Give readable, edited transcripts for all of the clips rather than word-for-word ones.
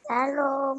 Halo.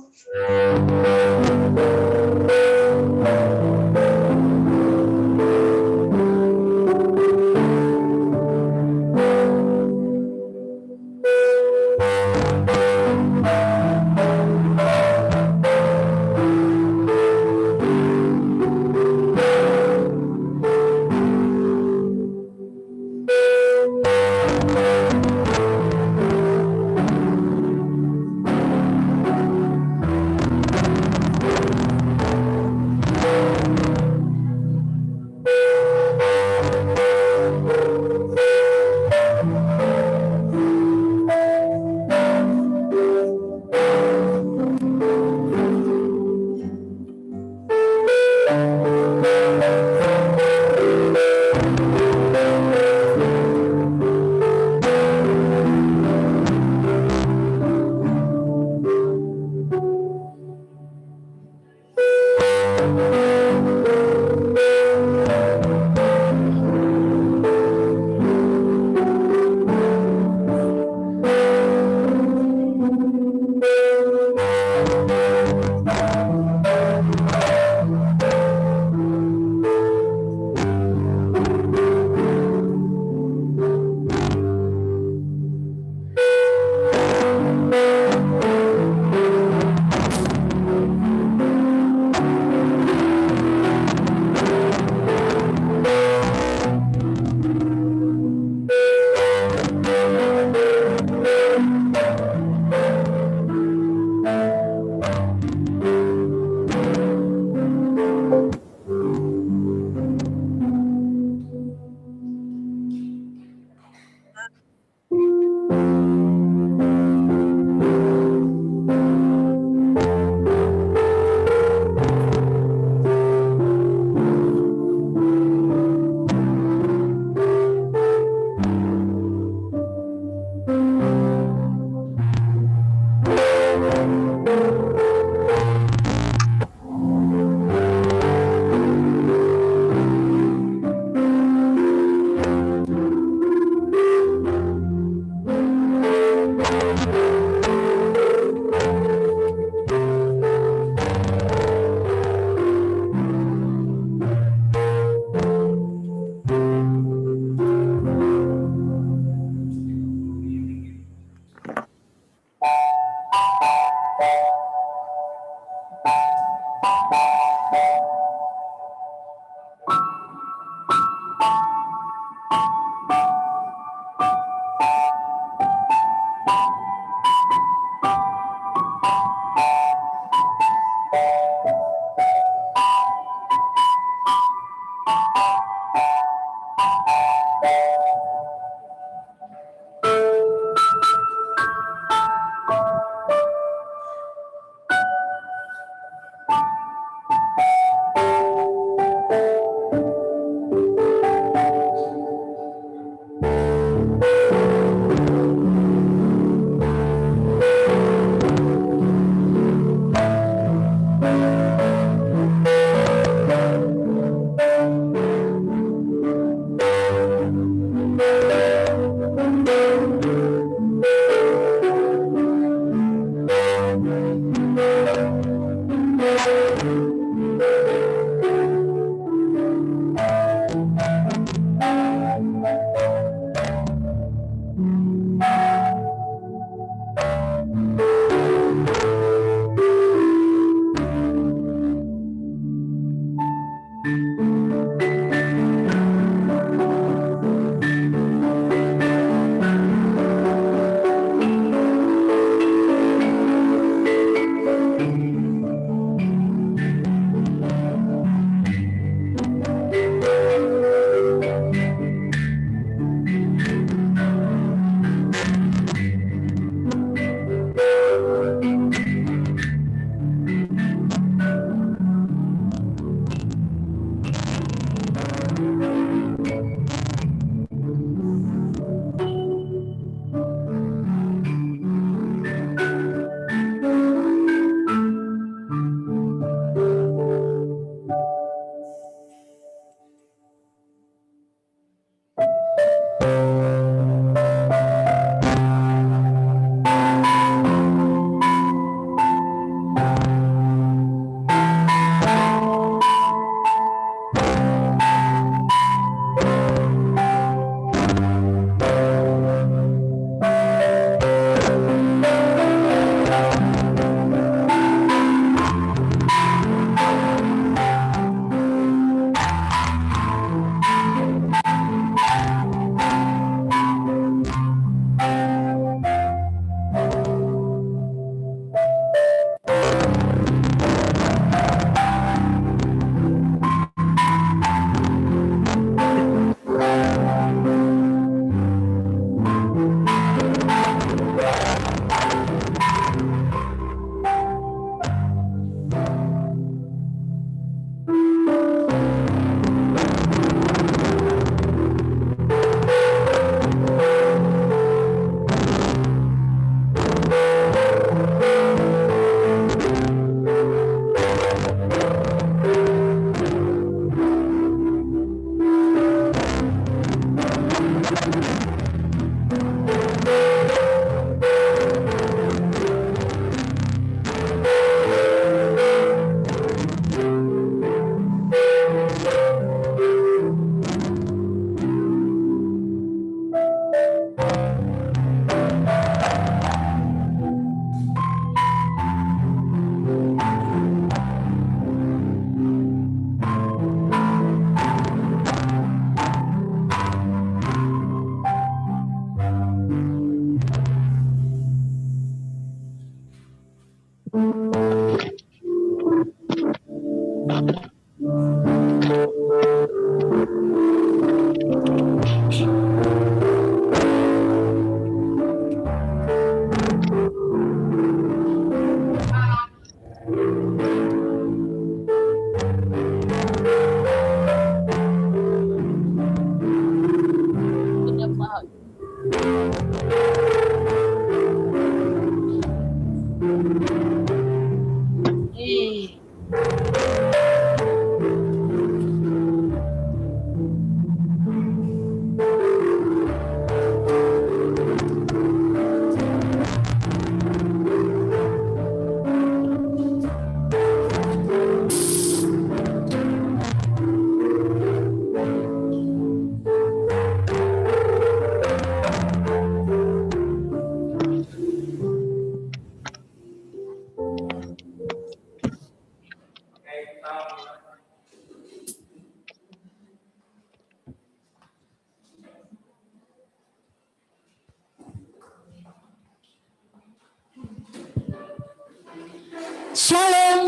Shalom,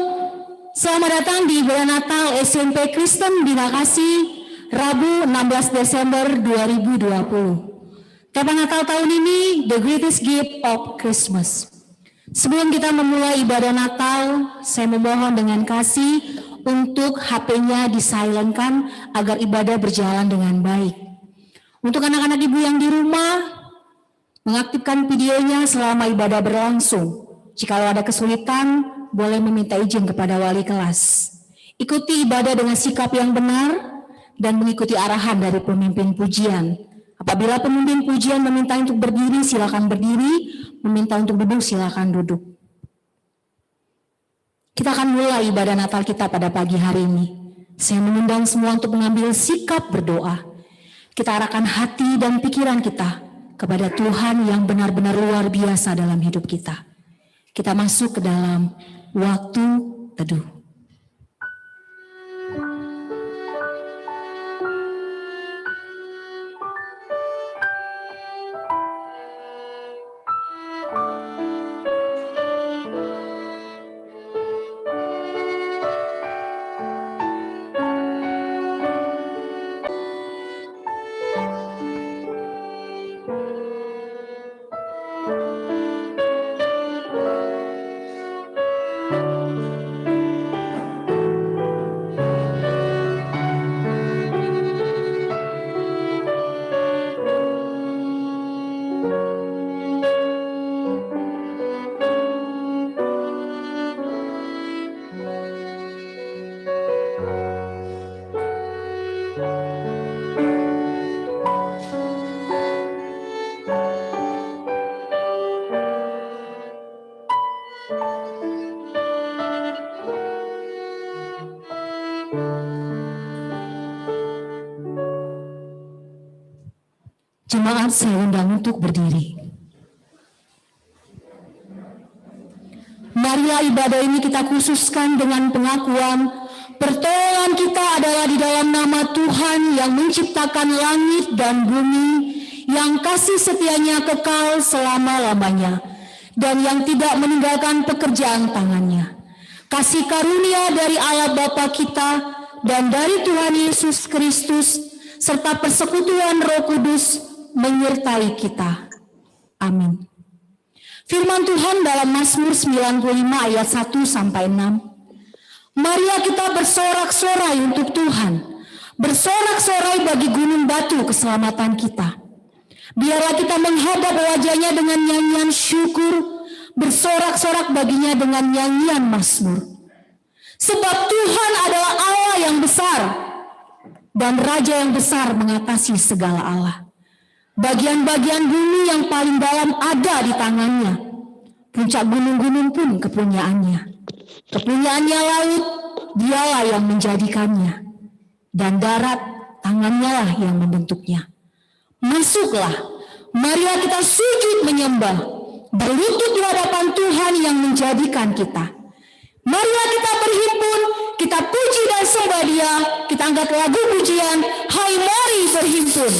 selamat datang di Ibadah Natal SMP Kristen Bina Kasih, Rabu 16 Desember 2020. Tema Natal tahun ini, The Greatest Gift of Christmas. Sebelum kita memulai ibadah Natal, saya memohon dengan kasih untuk HP-nya disilentkan agar ibadah berjalan dengan baik. Untuk anak-anak ibu yang di rumah, mengaktifkan videonya selama ibadah berlangsung. Jika ada kesulitan, boleh meminta izin kepada wali kelas. Ikuti ibadah dengan sikap yang benar dan mengikuti arahan dari pemimpin pujian. Apabila pemimpin pujian meminta untuk berdiri, silakan berdiri. Meminta untuk duduk, silakan duduk. Kita akan mulai ibadah Natal kita pada pagi hari ini. Saya mengundang semua untuk mengambil sikap berdoa. Kita arahkan hati dan pikiran kita kepada Tuhan yang benar-benar luar biasa dalam hidup kita. Kita masuk ke dalam waktu teduh. Jemaat saya undang untuk berdiri. Marilah ibadah ini kita khususkan dengan pengakuan pertolongan kita adalah di dalam nama Tuhan yang menciptakan langit dan bumi, yang kasih setianya kekal selama-lamanya, dan yang tidak meninggalkan pekerjaan tangannya. Kasih karunia dari Allah Bapa kita dan dari Tuhan Yesus Kristus, serta persekutuan Roh Kudus menyertai kita. Amin. Firman Tuhan dalam Mazmur 95 ayat 1-6. Marilah kita bersorak-sorai untuk Tuhan, bersorak-sorai bagi gunung batu keselamatan kita. Biarlah kita menghadap wajahnya dengan nyanyian syukur, bersorak-sorak baginya dengan nyanyian mazmur. Sebab Tuhan adalah Allah yang besar, dan Raja yang besar mengatasi segala Allah. Bagian-bagian bumi yang paling dalam ada di tangannya. Puncak gunung-gunung pun kepunyaannya. Kepunyaannya laut, dialah yang menjadikannya. Dan darat, tangannya lah yang membentuknya. Masuklah, marilah kita sujud menyembah, berlutut di hadapan Tuhan yang menjadikan kita. Marilah kita berhimpun, kita puji dan sembah Dia, kita angkat lagu pujian, hai mari berhimpun.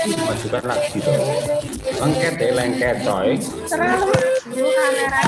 Majukan lagi dong. Lengket coy. Terlalu dulu kamera.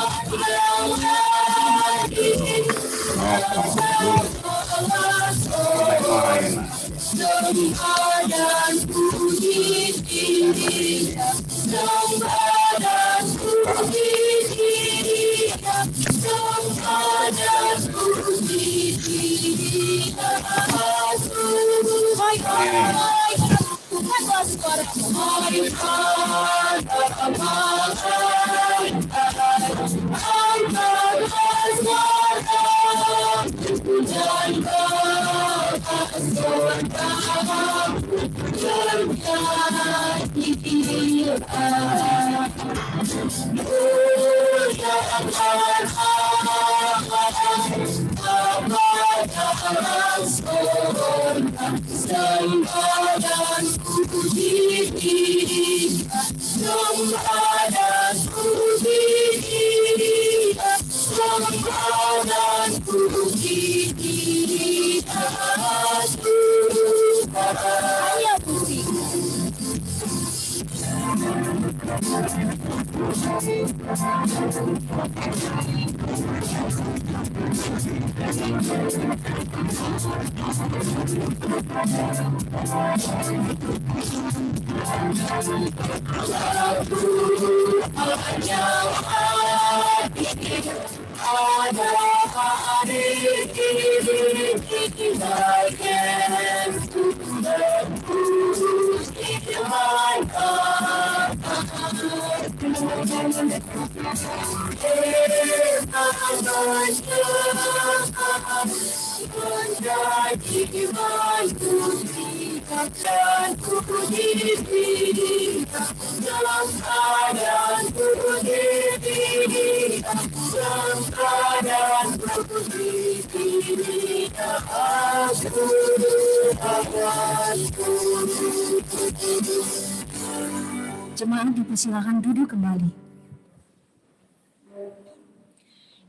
Jemaat dipersilakan duduk kembali.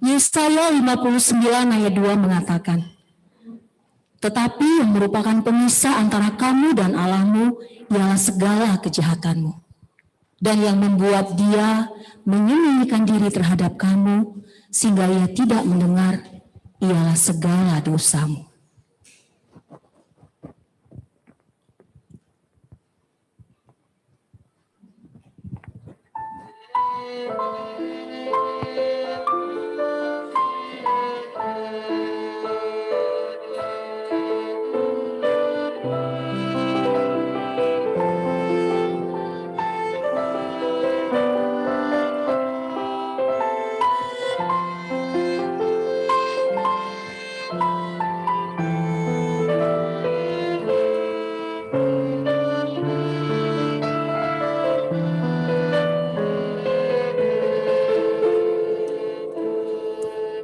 Yesaya 59 ayat 2 mengatakan, tetapi yang merupakan pemisah antara kamu dan Allahmu ialah segala kejahatanmu. Dan yang membuat dia menyembunyikan diri terhadap kamu sehingga ia tidak mendengar ialah segala dosamu.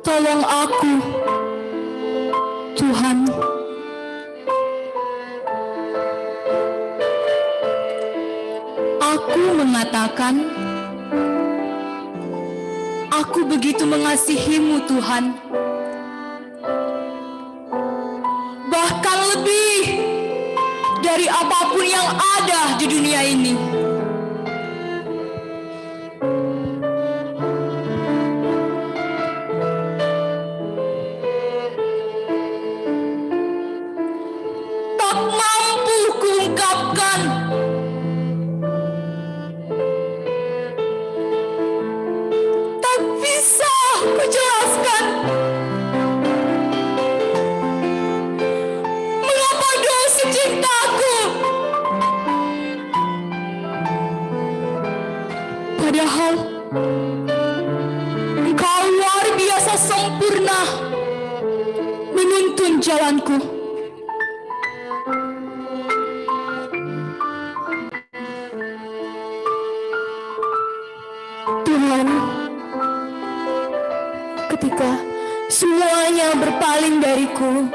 Tolong aku, Tuhan. Aku mengatakan, aku begitu mengasihi-Mu, Tuhan. Bahkan lebih dari apapun yang ada di dunia ini. Padahal Engkau luar biasa sempurna menuntun jalanku. Tuhan, ketika semuanya berpaling dariku,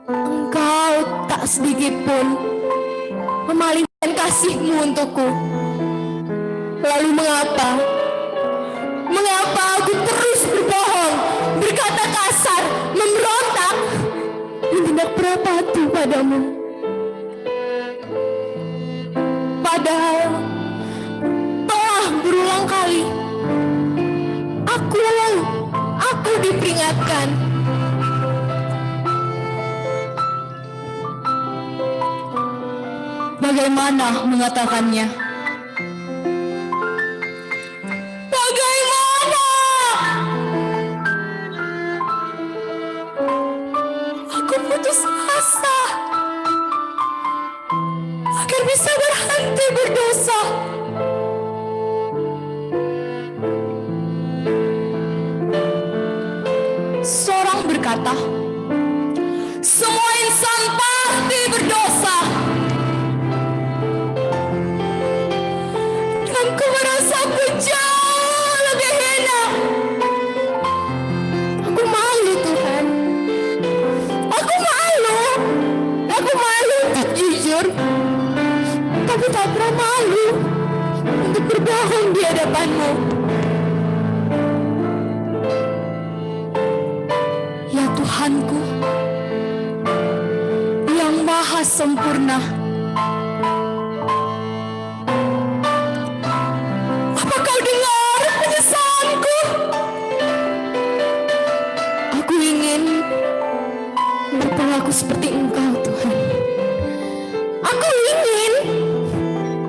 Engkau tak sedikit pun memalingkan kasih-Mu untukku. Lalu mengapa aku terus berbohong, berkata kasar, memberontak, dan tidak berapa hati padamu? ucapkan. Bagaimana mengatakannya? Bagaimana? Aku putus asa agar bisa berhenti berdosa. Seorang berkata, semua insan pasti berdosa. Dan ku merasa aku jauh lebih hina. Aku malu, Tuhan. Aku malu. Aku malu untuk jujur. Tapi tak pernah malu untuk berbohong di hadapan-Mu. Ya Tuhanku, yang maha sempurna, apa Kau dengar penyesalanku? Aku ingin berperilaku seperti Engkau, Tuhan.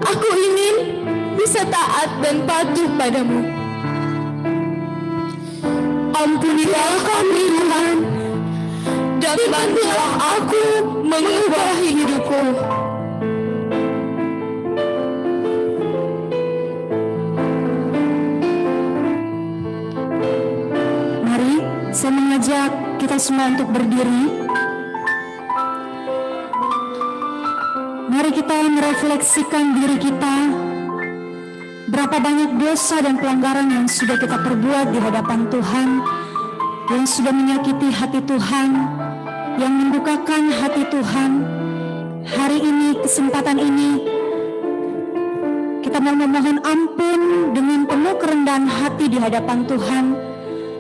Aku ingin bisa taat dan patuh padamu. Ampunilah kami, Tuhan, dan bantulah aku mengubah hidupku. Mari saya mengajak kita semua untuk berdiri. Mari kita merefleksikan diri kita. Berapa banyak dosa dan pelanggaran yang sudah kita perbuat di hadapan Tuhan, yang sudah menyakiti hati Tuhan, yang mendukakan hati Tuhan. Hari ini, kesempatan ini, kita mau memohon ampun dengan penuh kerendahan hati di hadapan Tuhan,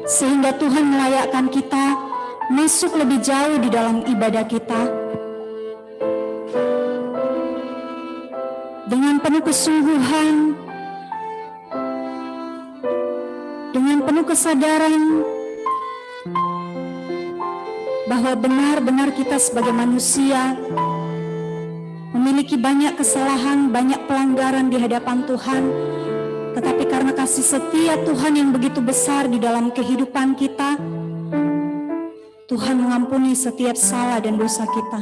sehingga Tuhan melayakkan kita masuk lebih jauh di dalam ibadah kita. Dengan penuh kesungguhan, dengan penuh kesadaran bahwa benar-benar kita sebagai manusia memiliki banyak kesalahan, banyak pelanggaran di hadapan Tuhan, tetapi karena kasih setia Tuhan yang begitu besar di dalam kehidupan kita, Tuhan mengampuni setiap salah dan dosa kita.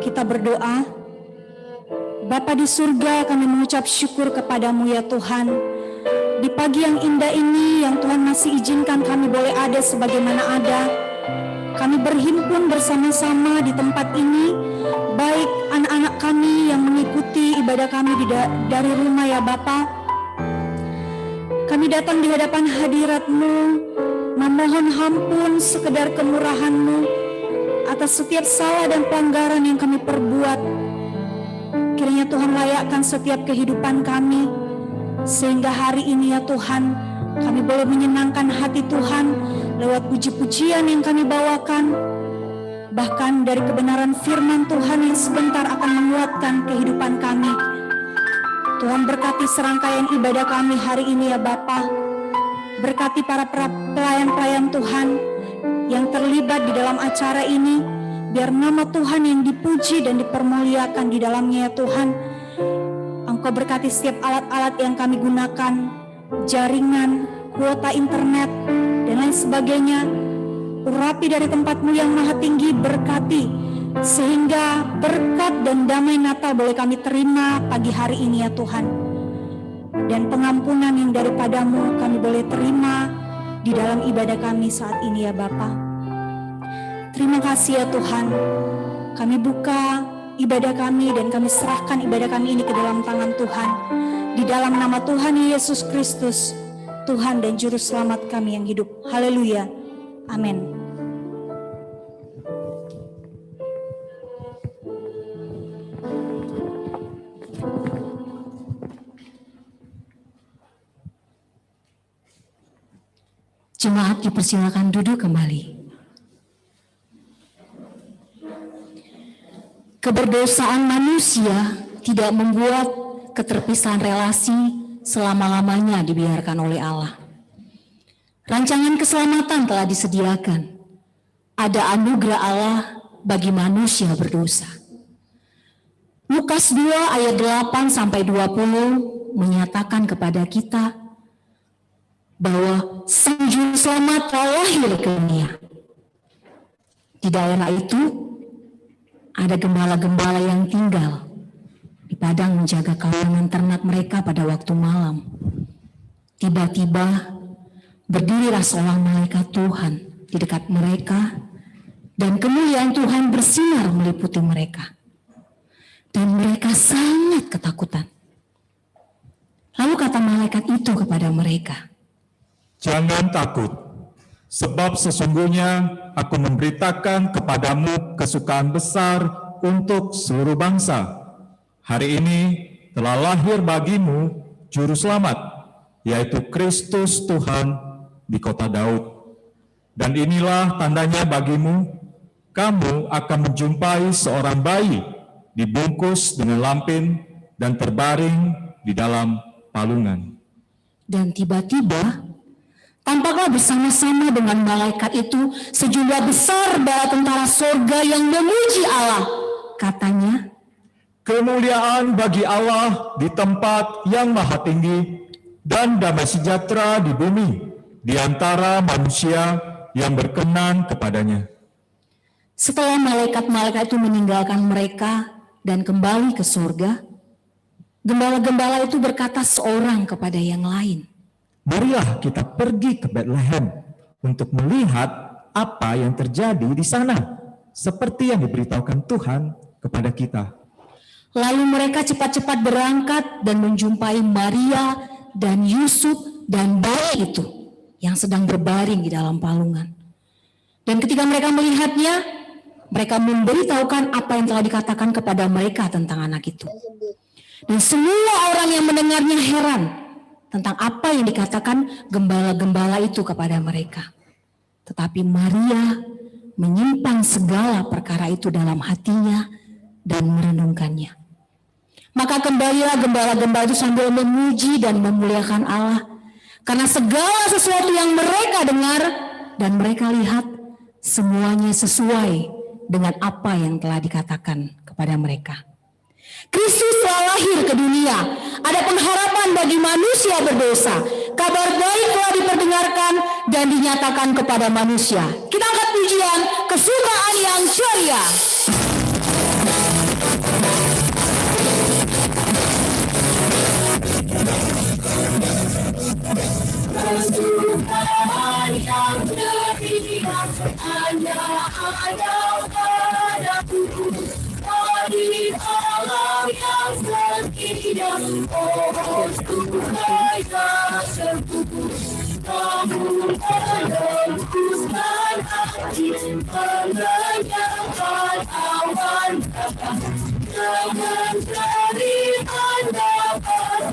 Kita berdoa, Bapa di surga, kami mengucap syukur kepadamu ya Tuhan. Di pagi yang indah ini yang Tuhan masih izinkan kami boleh ada sebagaimana ada. Kami berhimpun bersama-sama di tempat ini, baik anak-anak kami yang mengikuti ibadah kami dari rumah ya Bapa. Kami datang di hadapan hadirat-Mu, memohon ampun sekedar kemurahan-Mu atas setiap salah dan pelanggaran yang kami perbuat. Kiranya Tuhan layakkan setiap kehidupan kami, sehingga hari ini ya Tuhan, kami boleh menyenangkan hati Tuhan lewat puji-pujian yang kami bawakan, bahkan dari kebenaran firman Tuhan yang sebentar akan menguatkan kehidupan kami. Tuhan berkati serangkaian ibadah kami hari ini ya Bapa. Berkati para pelayan-pelayan Tuhan yang terlibat di dalam acara ini, biar nama Tuhan yang dipuji dan dipermuliakan di dalamnya ya Tuhan. Engkau berkati setiap alat-alat yang kami gunakan, jaringan, kuota internet, dan lain sebagainya. Urapi dari tempat-Mu yang maha tinggi, berkati, sehingga berkat dan damai Natal boleh kami terima pagi hari ini ya Tuhan. Dan pengampunan yang daripada-Mu kami boleh terima di dalam ibadah kami saat ini ya Bapa. Terima kasih ya Tuhan, kami buka ibadah kami dan kami serahkan ibadah kami ini ke dalam tangan Tuhan. Di dalam nama Tuhan Yesus Kristus, Tuhan dan Juru Selamat kami yang hidup. Haleluya. Amin. Jemaat dipersilakan duduk kembali. Keberdosaan manusia tidak membuat keterpisahan relasi selama-lamanya dibiarkan oleh Allah. Rancangan keselamatan telah disediakan. Ada anugerah Allah bagi manusia berdosa. Lukas 2 ayat 8-20 menyatakan kepada kita bahwa Sang Juru Selamat telah lahir ke dunia. Di daerah itu ada gembala-gembala yang tinggal di padang menjaga kawanan ternak mereka pada waktu malam. Tiba-tiba berdirilah seorang malaikat Tuhan di dekat mereka, dan kemuliaan Tuhan bersinar meliputi mereka. Dan mereka sangat ketakutan. Lalu kata malaikat itu kepada mereka, "Jangan takut, sebab sesungguhnya aku memberitakan kepadamu kesukaan besar untuk seluruh bangsa. Hari ini telah lahir bagimu Juru Selamat, yaitu Kristus Tuhan di kota Daud. Dan inilah tandanya bagimu, kamu akan menjumpai seorang bayi dibungkus dengan lampin dan terbaring di dalam palungan." Dan tiba-tiba tampaklah bersama-sama dengan malaikat itu sejumlah besar bala tentara sorga yang memuji Allah. Katanya, "Kemuliaan bagi Allah di tempat yang maha tinggi, dan damai sejahtera di bumi di antara manusia yang berkenan kepadanya." Setelah malaikat-malaikat itu meninggalkan mereka dan kembali ke surga, gembala-gembala itu berkata seorang kepada yang lain, "Marilah kita pergi ke Betlehem untuk melihat apa yang terjadi di sana, seperti yang diberitahukan Tuhan kepada kita." Lalu mereka cepat-cepat berangkat dan menjumpai Maria dan Yusuf dan bayi itu yang sedang berbaring di dalam palungan. Dan ketika mereka melihatnya, mereka memberitahukan apa yang telah dikatakan kepada mereka tentang anak itu. Dan semua orang yang mendengarnya heran tentang apa yang dikatakan gembala-gembala itu kepada mereka. Tetapi Maria menyimpan segala perkara itu dalam hatinya dan merenungkannya. Maka kembalilah gembala-gembala itu sambil memuji dan memuliakan Allah, karena segala sesuatu yang mereka dengar dan mereka lihat semuanya sesuai dengan apa yang telah dikatakan kepada mereka. Kristus telah lahir ke dunia, ada pengharapan bagi manusia berdosa. Kabar baik telah diperdengarkan dan dinyatakan kepada manusia. Kita angkat pujian kesukaan yang ceria. Kesukaan yang ceria, hanya ada padaku. Di alam yang setia, oh Tuhan yang terputus, kamu menembuskan hati, menyalakan awan dengan cerita dapat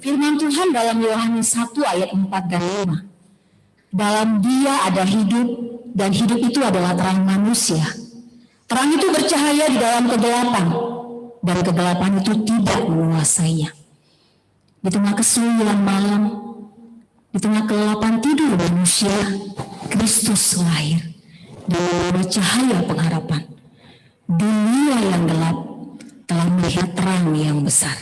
Firman Tuhan dalam Yohanes 1 ayat 4 dan 5. Dalam Dia ada hidup, dan hidup itu adalah terang manusia. Terang itu bercahaya di dalam kegelapan, dan kegelapan itu tidak menguasainya. Di tengah kesunyian malam, di tengah kegelapan tidur manusia, Kristus lahir dan membawa cahaya pengharapan. Dunia yang gelap telah melihat terang yang besar.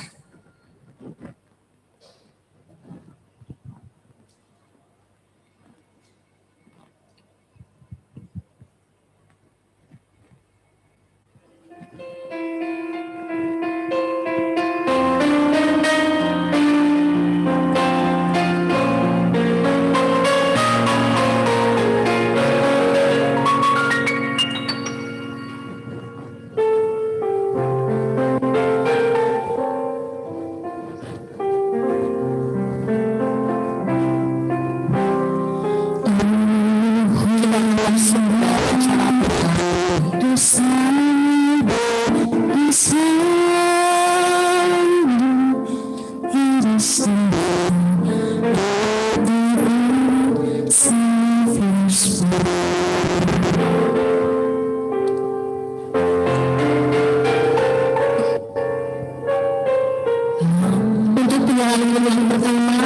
Untuk penyelenggaraan yang pertama,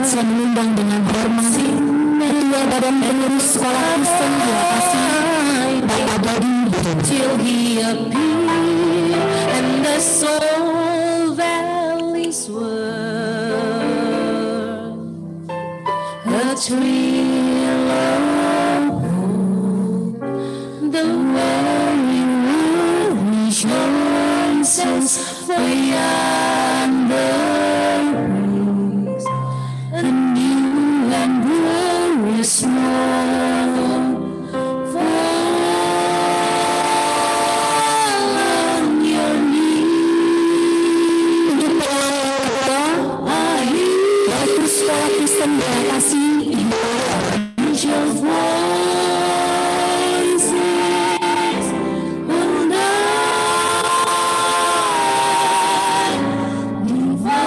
saya mengundang dengan hormat Ketua Badan Pengurus Sekolah Kristen Diakasi, Bapak Dadi Till he appeared and the soul valleys were a thrill of hope. The very world rejoices for yonder breeze, a new and glorious morn. Sekolah Kristen Diakasi, Your voices will not divide.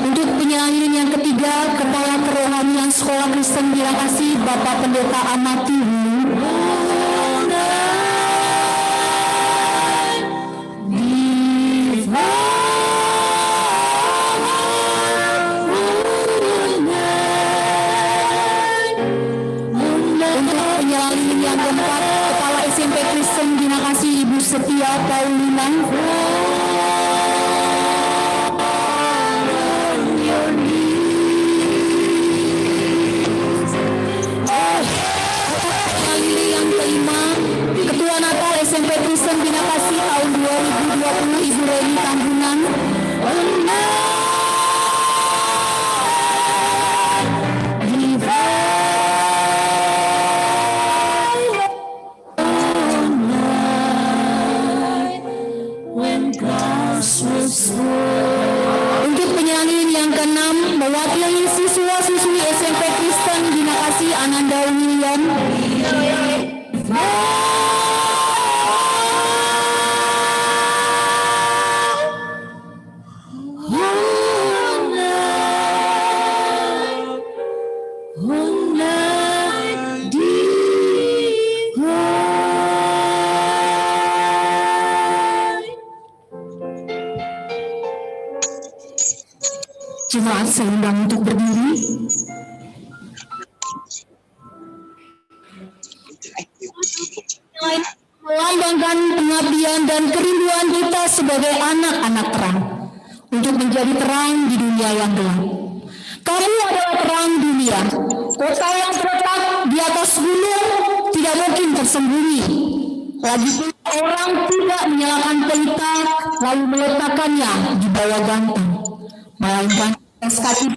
untuk penyanyi yang ketiga, Kepala Kerohanian Sekolah Kristen Diakasi, Bapak Pendeta Amati Hulu. Kepala SMP Kristen Diakasi, Ibu Setia Paulina. Yang kelima, Ketua Natal SMP Kristen Diakasi tahun 2020, Ibu Reni Tambunan. Untuk penyanyi yang keenam, mewakili siswa-siswi SMP Kristen Diakasi, Ananda William. Jemaat saya undang untuk berdiri. Melambangkan pengabdian dan kerinduan kita sebagai anak-anak terang untuk menjadi terang di dunia yang gelap. Kamu adalah terang dunia. Kota yang terletak di atas gunung tidak mungkin tersembunyi. Lagi pula orang tidak menyalakan pelita lalu meletakkannya di bawah gantang, melainkan kaca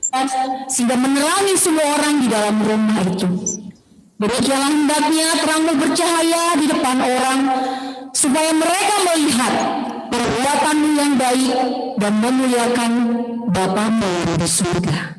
sehingga menerangi semua orang di dalam rumah itu. Demikianlah hendaknya terangmu bercahaya di depan orang, supaya mereka melihat perbuatanmu yang baik dan memuliakan Bapamu di surga.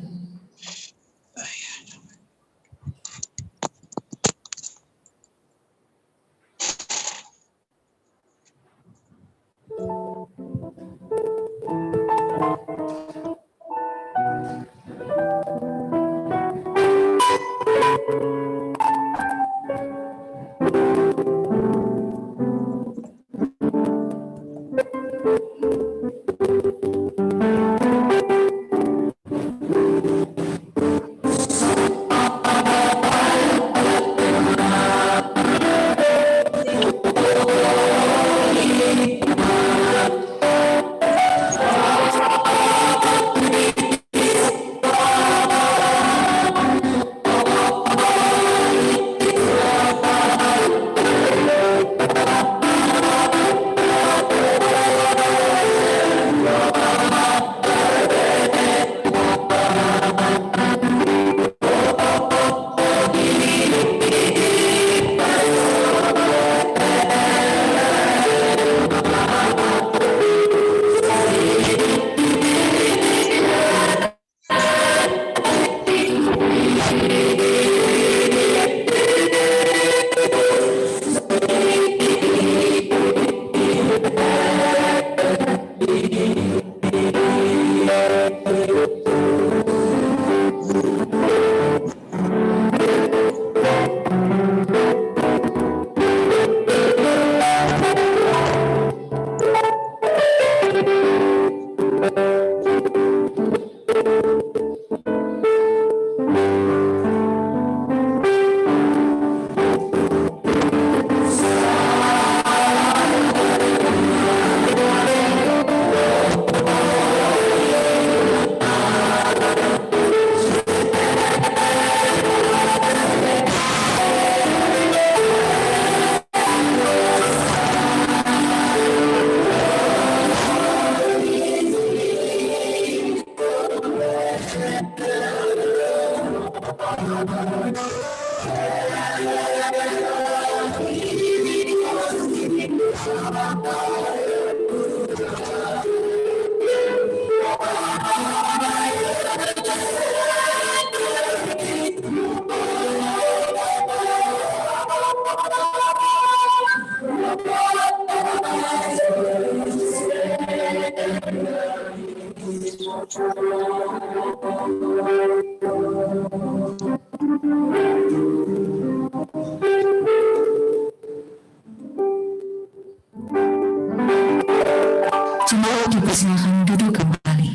Jemaat dipersilakan duduk kembali.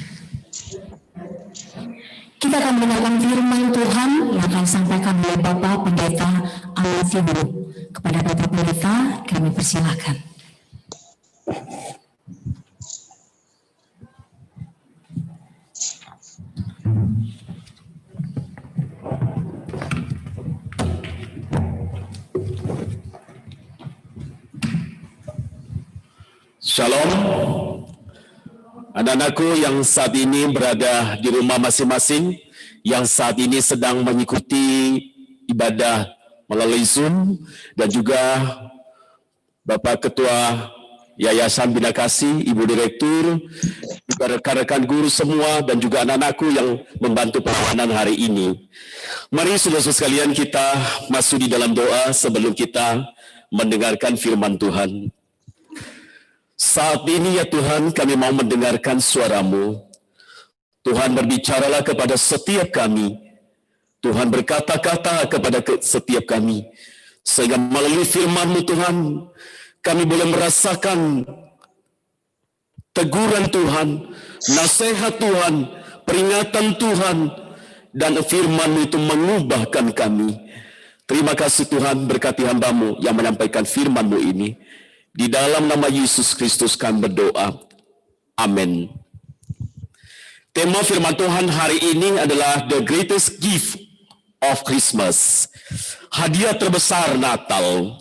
Kita akan mendengarkan firman Tuhan yang akan disampaikan oleh Bapak Pendeta Ahmad Tibu. Kepada Bapak Pendeta, kami persilakan. Shalom, anak-anakku yang saat ini berada di rumah masing-masing, yang saat ini sedang mengikuti ibadah melalui Zoom, dan juga Bapak Ketua Yayasan Bina Kasih, Ibu Direktur, juga rekan-rekan guru semua, dan juga anak-anakku yang membantu pelayanan hari ini. Mari saudara-saudara sekalian kita masuk di dalam doa sebelum kita mendengarkan firman Tuhan. Saat ini ya Tuhan, kami mau mendengarkan suara-Mu. Tuhan, berbicaralah kepada setiap kami. Tuhan, berkata-kata kepada setiap kami. Sehingga melalui firman-Mu Tuhan, kami boleh merasakan teguran Tuhan, nasihat Tuhan, peringatan Tuhan, dan firman-Mu itu mengubahkan kami. Terima kasih Tuhan, berkati hamba-Mu yang menyampaikan firman-Mu ini. Di dalam nama Yesus Kristus kami berdoa. Amin. Tema firman Tuhan hari ini adalah The Greatest Gift of Christmas. Hadiah terbesar Natal.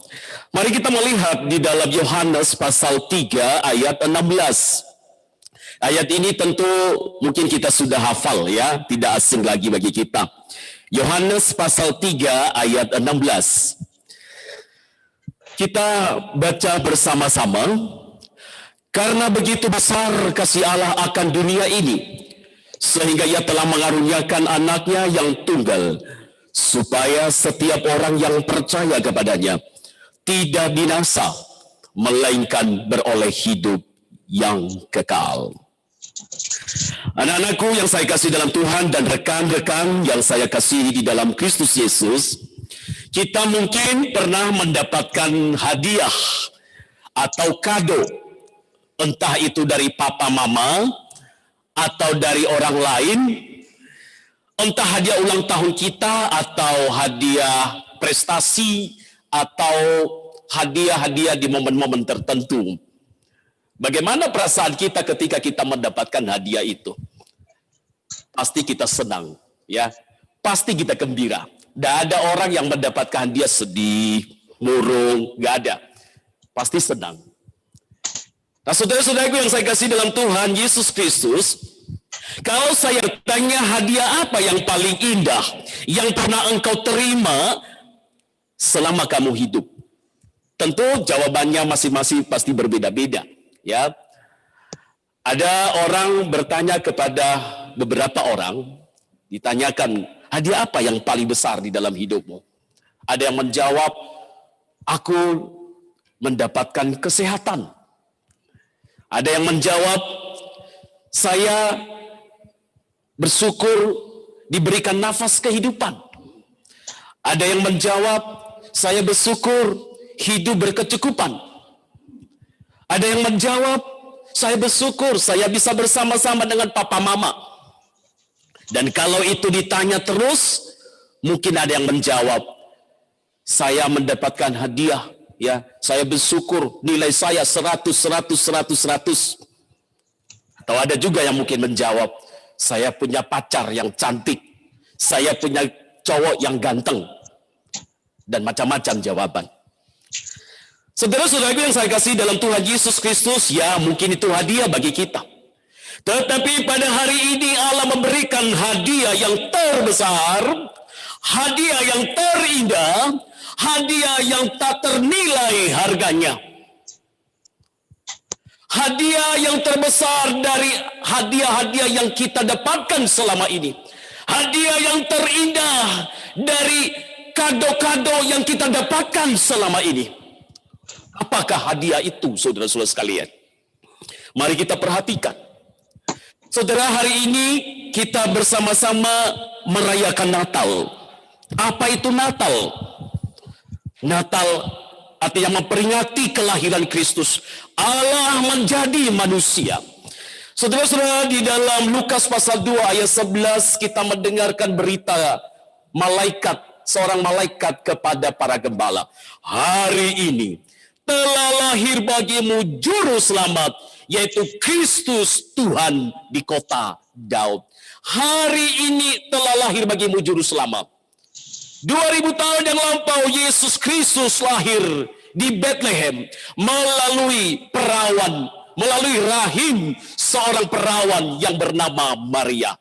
Mari kita melihat di dalam Yohanes pasal 3 ayat 16. Ayat ini tentu mungkin kita sudah hafal ya, tidak asing lagi bagi kita. Yohanes pasal 3 ayat 16. Kita baca bersama-sama. Karena begitu besar kasih Allah akan dunia ini, sehingga Ia telah mengaruniakan anaknya yang tunggal, supaya setiap orang yang percaya kepadanya tidak binasa, melainkan beroleh hidup yang kekal. Anak-anakku yang saya kasih dalam Tuhan dan rekan-rekan yang saya kasihi di dalam Kristus Yesus, kita mungkin pernah mendapatkan hadiah atau kado, entah itu dari papa mama atau dari orang lain, entah hadiah ulang tahun kita atau hadiah prestasi atau hadiah-hadiah di momen-momen tertentu. Bagaimana perasaan kita ketika kita mendapatkan hadiah itu? Pasti kita senang, ya. Pasti kita gembira. Tidak ada orang yang mendapatkan hadiah sedih, murung, nggak ada. Pasti senang. Nah, saudara-saudaraku yang saya kasih dalam Tuhan Yesus Kristus, kalau saya tanya hadiah apa yang paling indah yang pernah engkau terima selama kamu hidup, tentu jawabannya masing-masing pasti berbeda-beda. Ya, ada orang bertanya kepada beberapa orang, ditanyakan, hadiah apa yang paling besar di dalam hidupmu? Ada yang menjawab, aku mendapatkan kesehatan. Ada yang menjawab, saya bersyukur diberikan nafas kehidupan. Ada yang menjawab, saya bersyukur hidup berkecukupan. Ada yang menjawab, saya bersyukur saya bisa bersama-sama dengan papa mama. Dan kalau itu ditanya terus, mungkin ada yang menjawab, saya mendapatkan hadiah, ya, saya bersyukur nilai saya 100. Atau ada juga yang mungkin menjawab, saya punya pacar yang cantik, saya punya cowok yang ganteng, dan macam-macam jawaban. Saudara-saudaraku yang saya kasih dalam Tuhan Yesus Kristus, ya mungkin itu hadiah bagi kita. Tetapi pada hari ini Allah memberikan hadiah yang terbesar, hadiah yang terindah, hadiah yang tak ternilai harganya. hadiah yang terbesar dari hadiah-hadiah yang kita dapatkan selama ini. Hadiah yang terindah dari kado-kado yang kita dapatkan selama ini. Apakah hadiah itu, saudara-saudara sekalian? Mari kita perhatikan. Saudara, hari ini kita bersama-sama merayakan Natal. Apa itu Natal? Natal artinya memperingati kelahiran Kristus. Allah menjadi manusia. Saudara-saudara, di dalam Lukas pasal 2 ayat 11 kita mendengarkan berita seorang malaikat kepada para gembala. Hari ini telah lahir bagimu juru selamat, yaitu Kristus Tuhan di kota Daud. Hari ini telah lahir bagimu juru selamat. 2000 tahun yang lampau Yesus Kristus lahir di Bethlehem melalui rahim seorang perawan yang bernama Maria.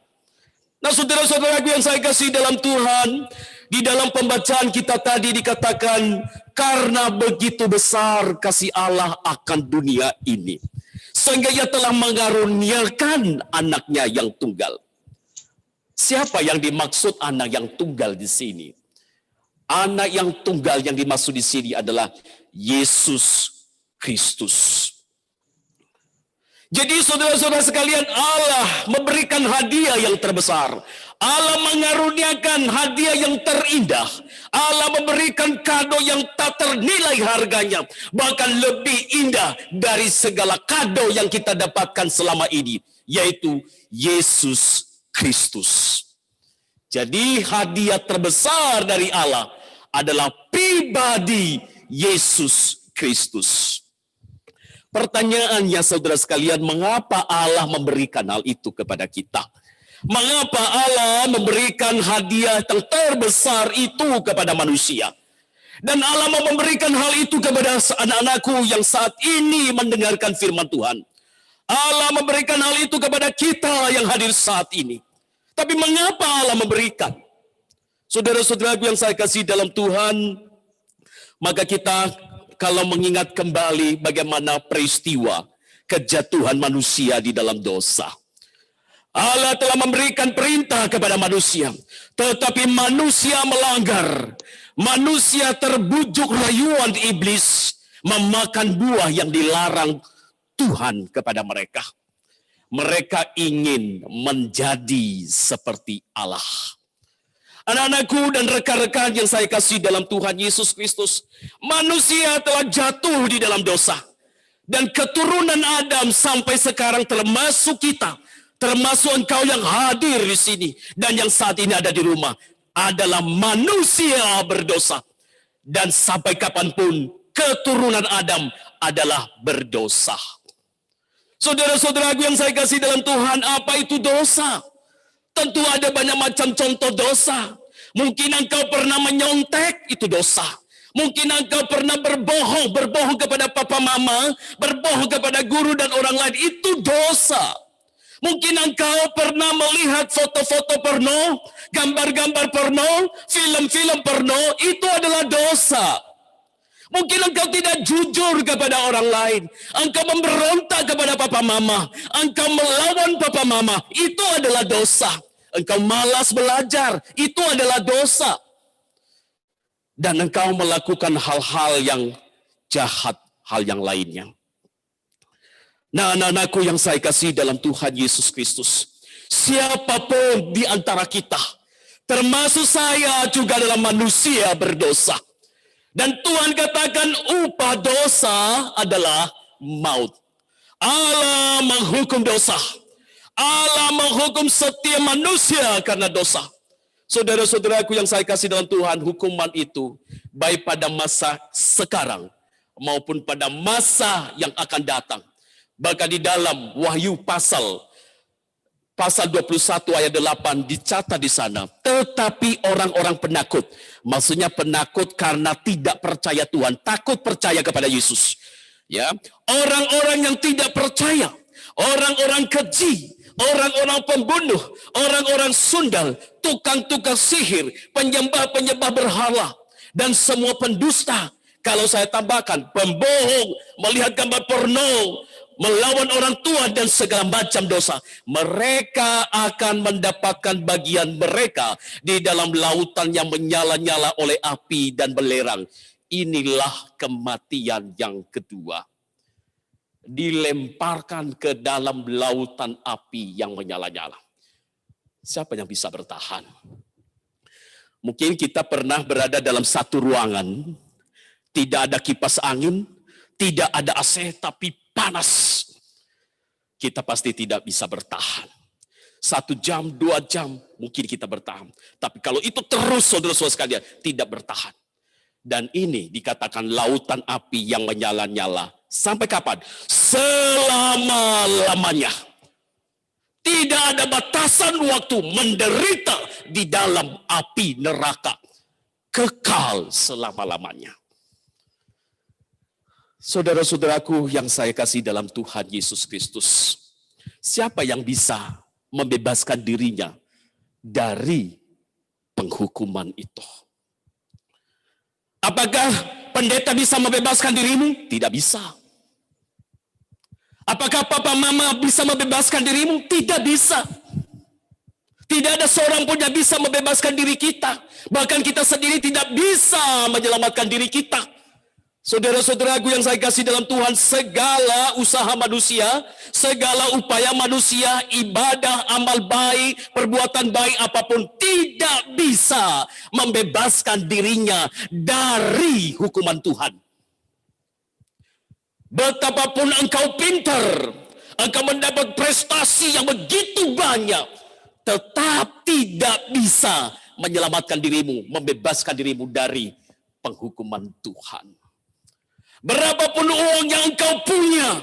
Nah, saudara-saudaraku yang saya kasih dalam Tuhan, di dalam pembacaan kita tadi dikatakan, karena begitu besar kasih Allah akan dunia ini, sehingga ia telah mengaruniakan anaknya yang tunggal. Siapa yang dimaksud anak yang tunggal di sini? Anak yang tunggal yang dimaksud di sini adalah Yesus Kristus. Jadi saudara-saudara sekalian, Allah memberikan hadiah yang terbesar. Allah mengaruniakan hadiah yang terindah. Allah memberikan kado yang tak ternilai harganya. Bahkan lebih indah dari segala kado yang kita dapatkan selama ini, yaitu Yesus Kristus. Jadi hadiah terbesar dari Allah adalah pribadi Yesus Kristus. Pertanyaannya saudara sekalian, mengapa Allah memberikan hal itu kepada kita? Mengapa Allah memberikan hadiah yang terbesar itu kepada manusia? Dan Allah mau memberikan hal itu kepada anak-anakku yang saat ini mendengarkan firman Tuhan. Allah memberikan hal itu kepada kita yang hadir saat ini. Tapi mengapa Allah memberikan? Saudara-saudaraku yang saya kasih dalam Tuhan, maka kita kalau mengingat kembali bagaimana peristiwa kejatuhan manusia di dalam dosa. Allah telah memberikan perintah kepada manusia, tetapi manusia melanggar. Manusia terbujuk rayuan iblis, memakan buah yang dilarang Tuhan kepada mereka. Mereka ingin menjadi seperti Allah. Anak-anakku dan rekan-rekan yang saya kasih dalam Tuhan Yesus Kristus, manusia telah jatuh di dalam dosa. Dan keturunan Adam sampai sekarang termasuk kita, termasuk engkau yang hadir di sini dan yang saat ini ada di rumah, adalah manusia berdosa. Dan sampai kapanpun keturunan Adam adalah berdosa. Saudara-saudaraku yang saya kasih dalam Tuhan, apa itu dosa? Tentu ada banyak macam contoh dosa. Mungkin engkau pernah menyontek, itu dosa. Mungkin engkau pernah berbohong kepada papa mama, berbohong kepada guru dan orang lain, itu dosa. Mungkin engkau pernah melihat foto-foto porno, gambar-gambar porno, film-film porno, itu adalah dosa. Mungkin engkau tidak jujur kepada orang lain. Engkau memberontak kepada papa mama. Engkau melawan papa mama. Itu adalah dosa. Engkau malas belajar. Itu adalah dosa. Dan engkau melakukan hal-hal yang jahat, hal yang lainnya. Nah, anak-anakku yang saya kasih dalam Tuhan Yesus Kristus, siapapun di antara kita, termasuk saya juga adalah manusia berdosa. Dan Tuhan katakan upah dosa adalah maut. Allah menghukum dosa. Allah menghukum setiap manusia karena dosa. Saudara-saudaraku yang saya kasih dalam Tuhan, hukuman itu baik pada masa sekarang maupun pada masa yang akan datang. Bahkan di dalam Wahyu pasal 21 ayat 8 dicatat di sana. Tetapi orang-orang penakut, maksudnya penakut karena tidak percaya Tuhan, takut percaya kepada Yesus. Ya, orang-orang yang tidak percaya, orang-orang keji, orang-orang pembunuh, orang-orang sundal, tukang-tukang sihir, penyembah-penyembah berhala, dan semua pendusta. Kalau saya tambahkan, pembohong, melihat gambar porno, melawan orang tua dan segala macam dosa, mereka akan mendapatkan bagian mereka di dalam lautan yang menyala-nyala oleh api dan belerang. Inilah kematian yang kedua. Dilemparkan ke dalam lautan api yang menyala-nyala. Siapa yang bisa bertahan? Mungkin kita pernah berada dalam satu ruangan, tidak ada kipas angin, tidak ada AC, tapi panas. Kita pasti tidak bisa bertahan. 1 jam, 2 jam, mungkin kita bertahan. Tapi kalau itu terus, saudara-saudara sekalian, tidak bertahan. Dan ini dikatakan lautan api yang menyala-nyala. Sampai kapan? Selama-lamanya. Tidak ada batasan waktu menderita di dalam api neraka. Kekal selama-lamanya. Saudara-saudaraku yang saya kasih dalam Tuhan Yesus Kristus. Siapa yang bisa membebaskan dirinya dari penghukuman itu? Apakah pendeta bisa membebaskan dirimu? Tidak bisa. Apakah papa mama bisa membebaskan dirimu? Tidak bisa. Tidak ada seorang pun yang bisa membebaskan diri kita. Bahkan kita sendiri tidak bisa menyelamatkan diri kita. Saudara-saudaraku yang saya kasih dalam Tuhan, segala usaha manusia, segala upaya manusia, ibadah, amal baik, perbuatan baik apapun tidak bisa membebaskan dirinya dari hukuman Tuhan. Betapapun engkau pintar, engkau mendapat prestasi yang begitu banyak, tetap tidak bisa menyelamatkan dirimu, membebaskan dirimu dari penghukuman Tuhan. Berapapun uang yang engkau punya,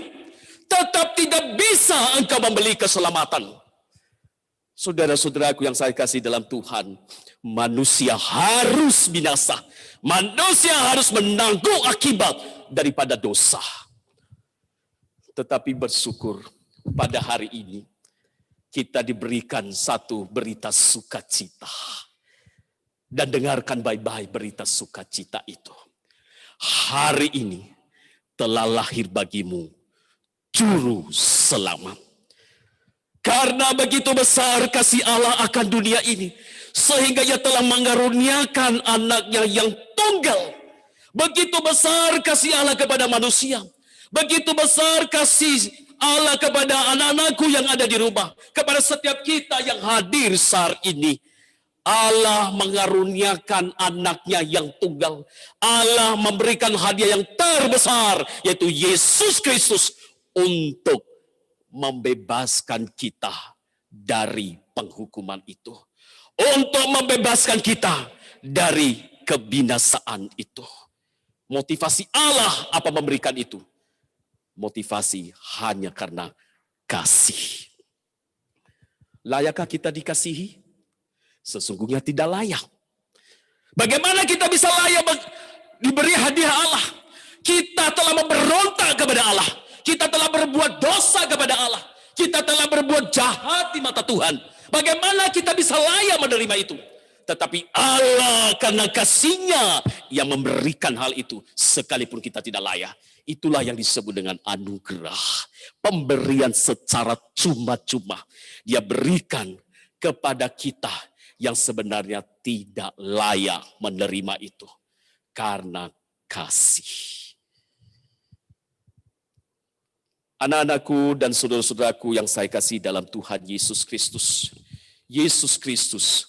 tetap tidak bisa engkau membeli keselamatan. Saudara-saudaraku yang saya kasih dalam Tuhan, manusia harus binasa. Manusia harus menanggung akibat daripada dosa. Tetapi bersyukur pada hari ini, kita diberikan satu berita sukacita. Dan dengarkan baik-baik berita sukacita itu. Hari ini telah lahir bagimu juru selamat. Karena begitu besar kasih Allah akan dunia ini, sehingga ia telah mengaruniakan anaknya yang tunggal. Begitu besar kasih Allah kepada manusia. Begitu besar kasih Allah kepada anak-anakku yang ada di rumah. Kepada setiap kita yang hadir saat ini. Allah mengaruniakan anaknya yang tunggal. Allah memberikan hadiah yang terbesar, yaitu Yesus Kristus, untuk membebaskan kita dari penghukuman itu. Untuk membebaskan kita dari kebinasaan itu. Motivasi Allah apa memberikan itu? Motivasi hanya karena kasih. Layakkah kita dikasihi? Sesungguhnya tidak layak. Bagaimana kita bisa layak diberi hadiah Allah? Kita telah memberontak kepada Allah. Kita telah berbuat dosa kepada Allah. Kita telah berbuat jahat di mata Tuhan. Bagaimana kita bisa layak menerima itu? Tetapi Allah karena kasih-Nya yang memberikan hal itu sekalipun kita tidak layak. Itulah yang disebut dengan anugerah. Pemberian secara cuma-cuma. Dia berikan kepada kita yang sebenarnya tidak layak menerima itu. Karena kasih. Anak-anakku dan saudara-saudaraku yang saya kasih dalam Tuhan Yesus Kristus. Yesus Kristus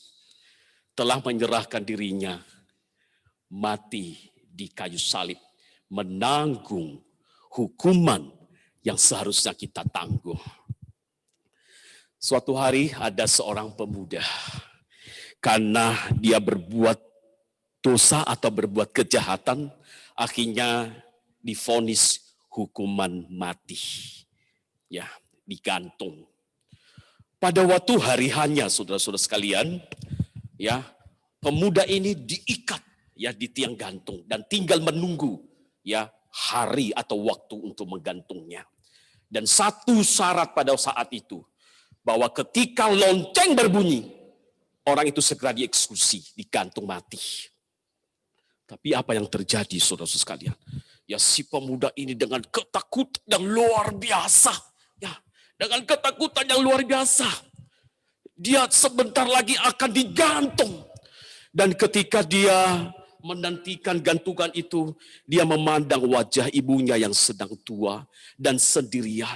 telah menyerahkan dirinya mati di kayu salib. Menanggung hukuman yang seharusnya kita tanggung. Suatu hari ada seorang pemuda. Karena dia berbuat dosa atau berbuat kejahatan, akhirnya divonis hukuman mati. Ya, digantung. Pada waktu hari hanya, saudara-saudara sekalian, ya, pemuda ini diikat ya di tiang gantung dan tinggal menunggu ya hari atau waktu untuk menggantungnya. Dan satu syarat pada saat itu, bahwa ketika lonceng berbunyi, orang itu segera dieksekusi, digantung mati. Tapi apa yang terjadi, saudara-saudara sekalian? Ya, si pemuda ini dengan ketakutan yang luar biasa. Ya, dengan ketakutan yang luar biasa. Dia sebentar lagi akan digantung. Dan ketika dia menantikan gantungan itu, dia memandang wajah ibunya yang sedang tua dan sendirian.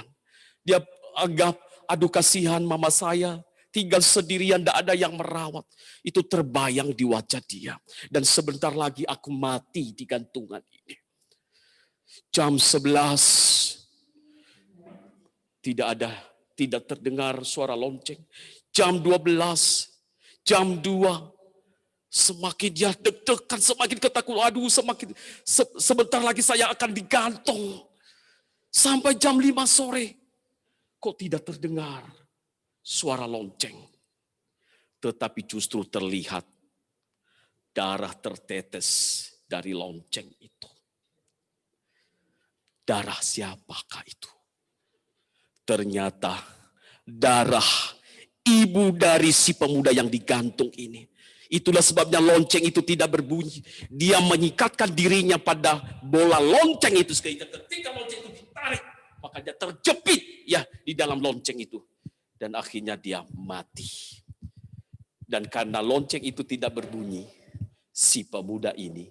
Dia anggap, aduh kasihan mama saya, tinggal sendirian, tidak ada yang merawat. Itu terbayang di wajah dia. Dan sebentar lagi aku mati di gantungan ini. Jam 11, tidak terdengar suara lonceng. Jam 12, jam 2, semakin dia deg-degan, semakin ketakutan. Aduh, sebentar lagi saya akan digantung. Sampai jam 5 sore, kok tidak terdengar suara lonceng. Tetapi justru terlihat darah tertetes dari lonceng itu. Darah siapakah itu? Ternyata darah ibu dari si pemuda yang digantung ini. Itulah sebabnya lonceng itu tidak berbunyi. Dia menyikatkan dirinya pada bola lonceng itu. Ketika lonceng itu ditarik, maka dia terjepit ya di dalam lonceng itu. Dan akhirnya dia mati. Dan karena lonceng itu tidak berbunyi, si pemuda ini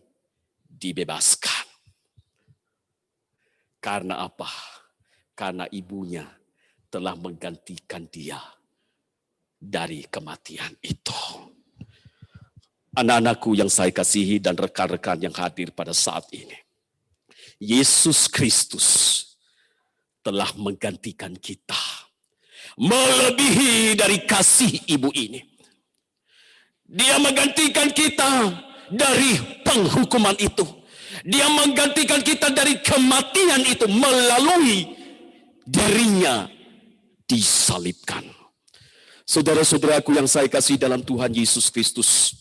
dibebaskan. Karena apa? Karena ibunya telah menggantikan dia dari kematian itu. Anak-anakku yang saya kasihi dan rekan-rekan yang hadir pada saat ini. Yesus Kristus telah menggantikan kita. Melebihi dari kasih ibu ini. Dia menggantikan kita dari penghukuman itu. Dia menggantikan kita dari kematian itu melalui dirinya disalibkan. Saudara-saudaraku yang saya kasih dalam Tuhan Yesus Kristus,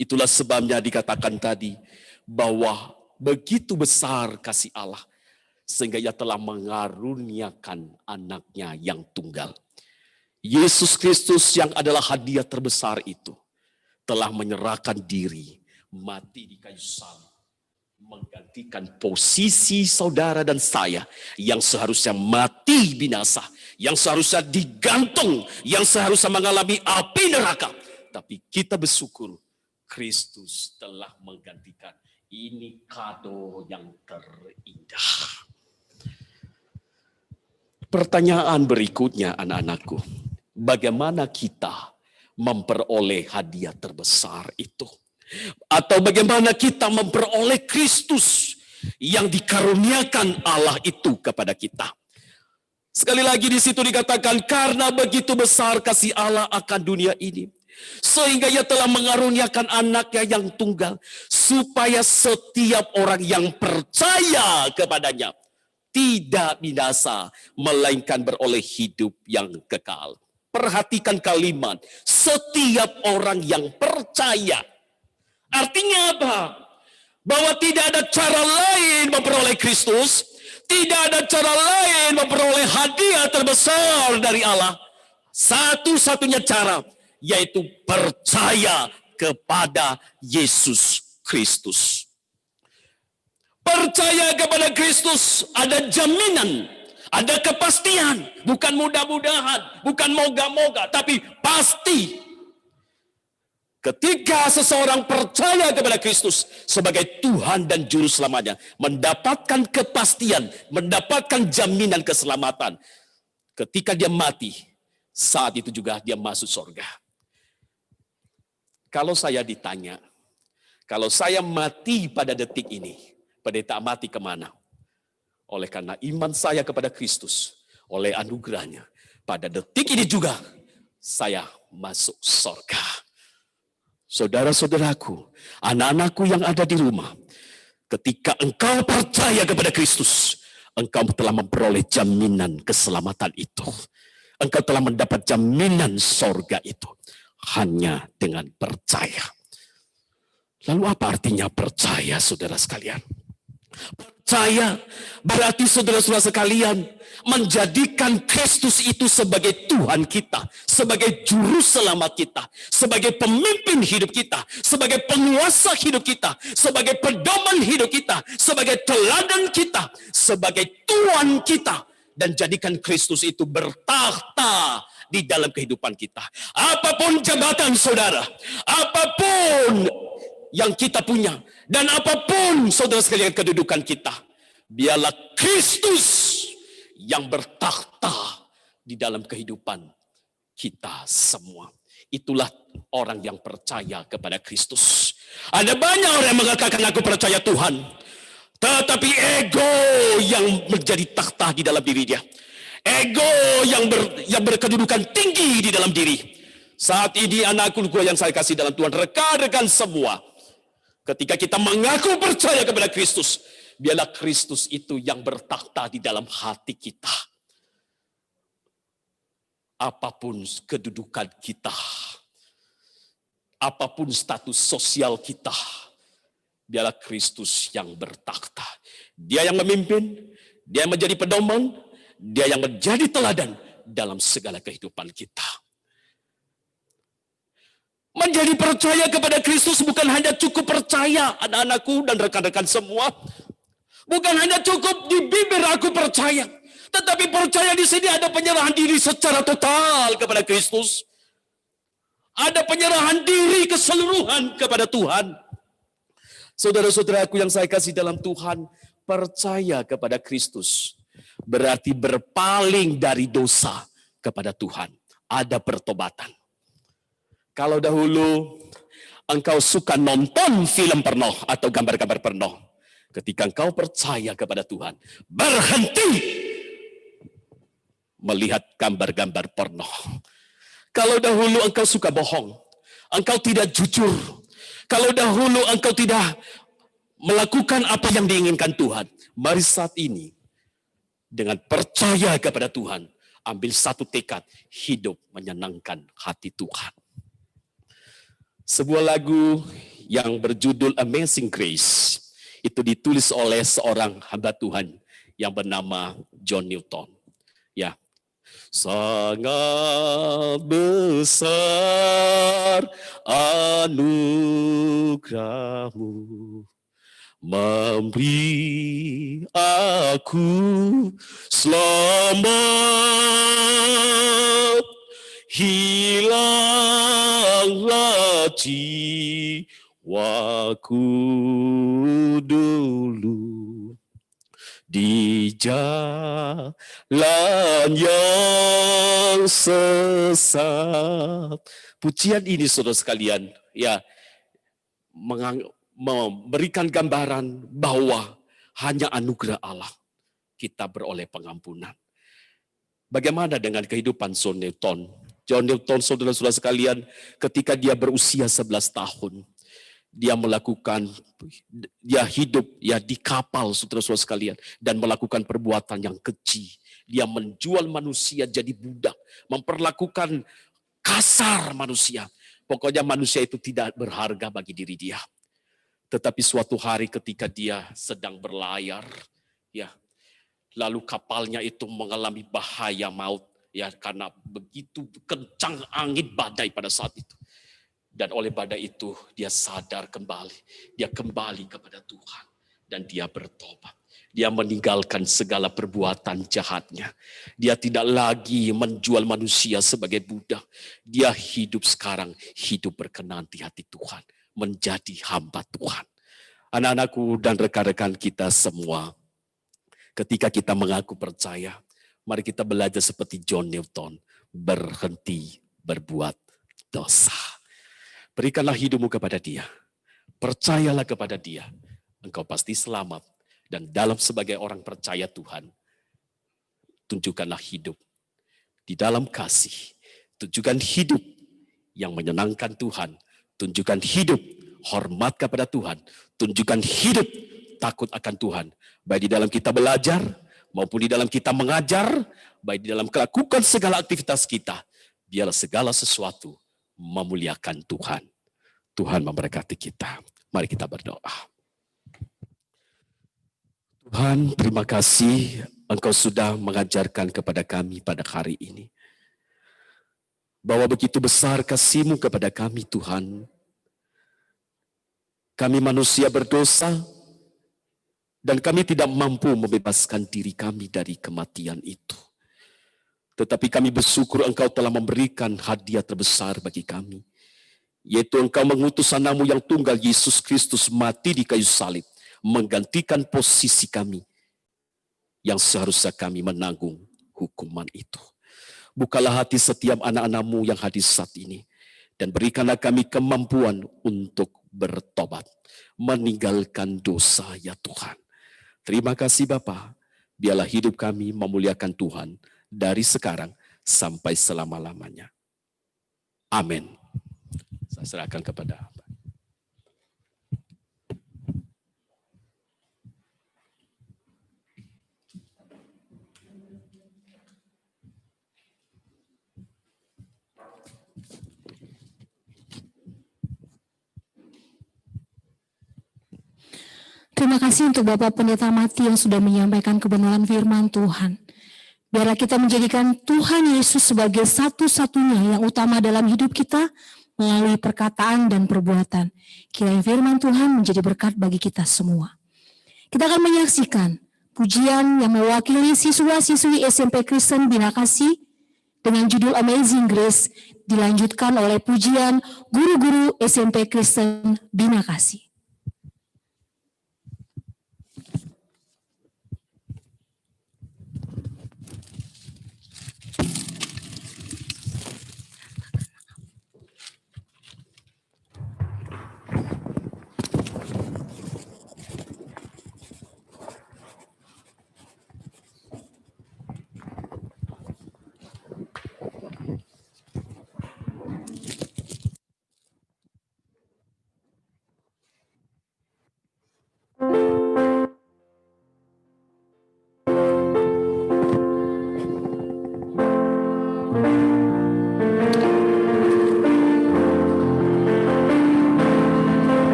itulah sebabnya dikatakan tadi bahwa begitu besar kasih Allah sehingga ia telah mengaruniakan anaknya yang tunggal. Yesus Kristus yang adalah hadiah terbesar itu telah menyerahkan diri mati di kayu salib, menggantikan posisi saudara dan saya yang seharusnya mati binasa, yang seharusnya digantung, yang seharusnya mengalami api neraka. Tapi kita bersyukur Kristus telah menggantikan. Ini kado yang terindah. Pertanyaan berikutnya anak-anakku, bagaimana kita memperoleh hadiah terbesar itu? Atau bagaimana kita memperoleh Kristus yang dikaruniakan Allah itu kepada kita? Sekali lagi di situ dikatakan, karena begitu besar kasih Allah akan dunia ini, sehingga ia telah mengaruniakan anaknya yang tunggal, supaya setiap orang yang percaya kepadanya tidak binasa, melainkan beroleh hidup yang kekal. Perhatikan kalimat, setiap orang yang percaya. Artinya apa? Bahwa tidak ada cara lain memperoleh Kristus, tidak ada cara lain memperoleh hadiah terbesar dari Allah. Satu-satunya cara, yaitu percaya kepada Yesus Kristus. Percaya kepada Kristus ada jaminan, ada kepastian, bukan mudah-mudahan, bukan moga-moga, tapi pasti. Ketika seseorang percaya kepada Kristus sebagai Tuhan dan Juru Selamanya, mendapatkan kepastian, mendapatkan jaminan keselamatan. Ketika dia mati, saat itu juga dia masuk surga. Kalau saya ditanya, kalau saya mati pada detik ini, pendeta mati kemana? Oleh karena iman saya kepada Kristus, oleh anugerahnya, pada detik ini juga saya masuk surga. Saudara-saudaraku, anak-anakku yang ada di rumah, ketika engkau percaya kepada Kristus, engkau telah memperoleh jaminan keselamatan itu. Engkau telah mendapat jaminan surga itu hanya dengan percaya. Lalu apa artinya percaya, saudara sekalian? Percaya berarti saudara-saudara sekalian menjadikan Kristus itu sebagai Tuhan kita, sebagai juru selamat kita, sebagai pemimpin hidup kita, sebagai penguasa hidup kita, sebagai pedoman hidup kita, sebagai teladan kita, sebagai Tuhan kita, dan jadikan Kristus itu bertakhta di dalam kehidupan kita. Apapun jabatan saudara, apapun yang kita punya, dan apapun saudara sekalian kedudukan kita, biarlah Kristus yang bertakhta di dalam kehidupan kita semua. Itulah orang yang percaya kepada Kristus. Ada banyak orang yang mengatakan aku percaya Tuhan, tetapi ego yang menjadi takhta di dalam diri dia. Ego yang berkedudukan tinggi di dalam diri. Saat ini anakku yang saya kasih dalam Tuhan, rekan-rekan semua, ketika kita mengaku percaya kepada Kristus, biarlah Kristus itu yang bertakhta di dalam hati kita. Apapun kedudukan kita, apapun status sosial kita, biarlah Kristus yang bertakhta. Dia yang memimpin, dia yang menjadi pedoman, dia yang menjadi teladan dalam segala kehidupan kita. Menjadi percaya kepada Kristus bukan hanya cukup percaya, anak-anakku dan rekan-rekan semua. Bukan hanya cukup di bibir aku percaya, tetapi percaya di sini ada penyerahan diri secara total kepada Kristus. Ada penyerahan diri keseluruhan kepada Tuhan. Saudara-saudaraku yang saya kasih dalam Tuhan, percaya kepada Kristus berarti berpaling dari dosa kepada Tuhan. Ada pertobatan. Kalau dahulu engkau suka nonton film porno atau gambar-gambar porno, ketika engkau percaya kepada Tuhan, berhenti melihat gambar-gambar porno. Kalau dahulu engkau suka bohong, engkau tidak jujur. Kalau dahulu engkau tidak melakukan apa yang diinginkan Tuhan, mari saat ini dengan percaya kepada Tuhan, ambil satu tekad, hidup menyenangkan hati Tuhan. Sebuah lagu yang berjudul Amazing Grace itu ditulis oleh seorang hamba Tuhan yang bernama John Newton. Ya, sangat besar anugerahmu, memberi aku selamat, hilanglah jiwaku dulu di jalan yang sesat. Pujian ini saudara sekalian ya memberikan gambaran bahwa hanya anugerah Allah kita beroleh pengampunan. Bagaimana dengan kehidupan John Newton? John Newton, saudara-saudara sekalian, ketika dia berusia 11 tahun, dia hidup ya di kapal, saudara-saudara sekalian, dan melakukan perbuatan yang keji. Dia menjual manusia jadi budak, memperlakukan kasar manusia. Pokoknya manusia itu tidak berharga bagi diri dia. Tetapi suatu hari ketika dia sedang berlayar, ya, lalu kapalnya itu mengalami bahaya maut, ya, karena begitu kencang angin badai pada saat itu. Dan oleh badai itu dia sadar kembali, dia kembali kepada Tuhan dan dia bertobat. Dia meninggalkan segala perbuatan jahatnya. Dia tidak lagi menjual manusia sebagai budak. Dia hidup sekarang, hidup berkenan di hati Tuhan, menjadi hamba Tuhan. Anak-anakku dan rekan-rekan kita semua, ketika kita mengaku percaya, mari kita belajar seperti John Newton, berhenti berbuat dosa. Berikanlah hidupmu kepada dia, percayalah kepada dia, engkau pasti selamat. Dan dalam sebagai orang percaya Tuhan, tunjukkanlah hidup di dalam kasih, tunjukkan hidup yang menyenangkan Tuhan, tunjukkan hidup hormat kepada Tuhan, tunjukkan hidup takut akan Tuhan, baik di dalam kita belajar maupun di dalam kita mengajar, baik di dalam melakukan segala aktivitas kita. Biarlah segala sesuatu memuliakan Tuhan. Tuhan memberkati kita. Mari kita berdoa. Tuhan, terima kasih Engkau sudah mengajarkan kepada kami pada hari ini, bahwa begitu besar kasih-Mu kepada kami Tuhan. Kami manusia berdosa, dan kami tidak mampu membebaskan diri kami dari kematian itu. Tetapi kami bersyukur Engkau telah memberikan hadiah terbesar bagi kami, yaitu Engkau mengutus Anakmu yang tunggal, Yesus Kristus, mati di kayu salib, menggantikan posisi kami, yang seharusnya kami menanggung hukuman itu. Bukalah hati setiap anak-anak-Mu yang hadir saat ini, dan berikanlah kami kemampuan untuk bertobat, meninggalkan dosa ya Tuhan. Terima kasih Bapa, biarlah hidup kami memuliakan Tuhan dari sekarang sampai selama-lamanya. Amin. Saya serahkan kepada Bapak. Terima kasih untuk Bapak Pendeta Mati yang sudah menyampaikan kebenaran firman Tuhan. Biarlah kita menjadikan Tuhan Yesus sebagai satu-satunya yang utama dalam hidup kita melalui perkataan dan perbuatan. Kiranya firman Tuhan menjadi berkat bagi kita semua. Kita akan menyaksikan pujian yang mewakili siswa-siswi SMP Kristen Bina Kasih dengan judul Amazing Grace, dilanjutkan oleh pujian guru-guru SMP Kristen Bina Kasih.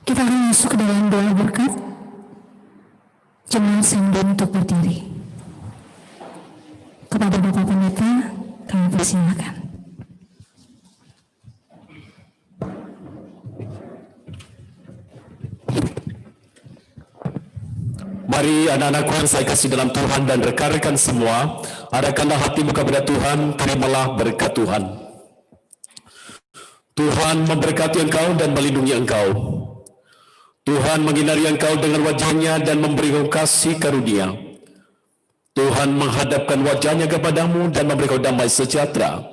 Kita akan masuk ke dalam doa berkat. Jemaat sambil untuk berdiri. Kepada Bapak Pendeta, kami persilakan. Mari Mari anak-anakku yang saya kasih dalam Tuhan dan rekan-rekan semua, arahkanlah hatimu kepada Tuhan, terimalah berkat Tuhan. Tuhan memberkati engkau dan melindungi engkau. Tuhan menyinari engkau dengan wajah-Nya dan memberi engkau kasih karunia. Tuhan menghadapkan wajah-Nya kepadamu dan memberi engkau damai sejahtera.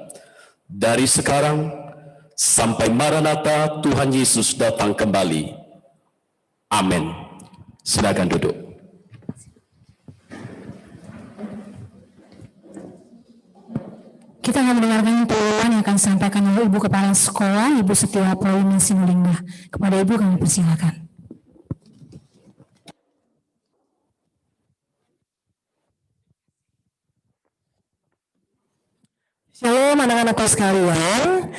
Dari sekarang sampai Maranatha Tuhan Yesus datang kembali. Amin. Silakan duduk. Kita akan mendengarkan pengumuman yang akan disampaikan oleh Ibu Kepala Sekolah, Ibu Setia Pauline Sinulinga. Kepada Ibu kami persilakan. Shalom anak-anakku sekalian,